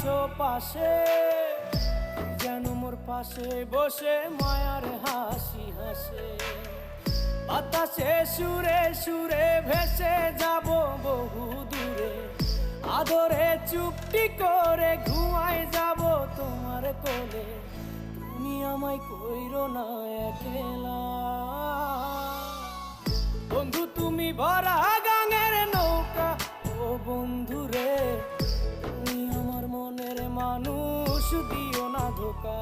আছো পাশে, যেন মোর পাশে বসে মায়ার হাসি হাসে। বাতাসে সুরে সুরে ভেসে যাব বহু দূরে, আদরে চুপটি করে ঘুমায় যাব তোমার কোলে। তুমি আমায় কইরো না একলা বন্ধু, তুমি ভরা গাঙের নৌকা। ও বন্ধু রে, তুমি আমার মনের মানুষ, দিও না ধোকা।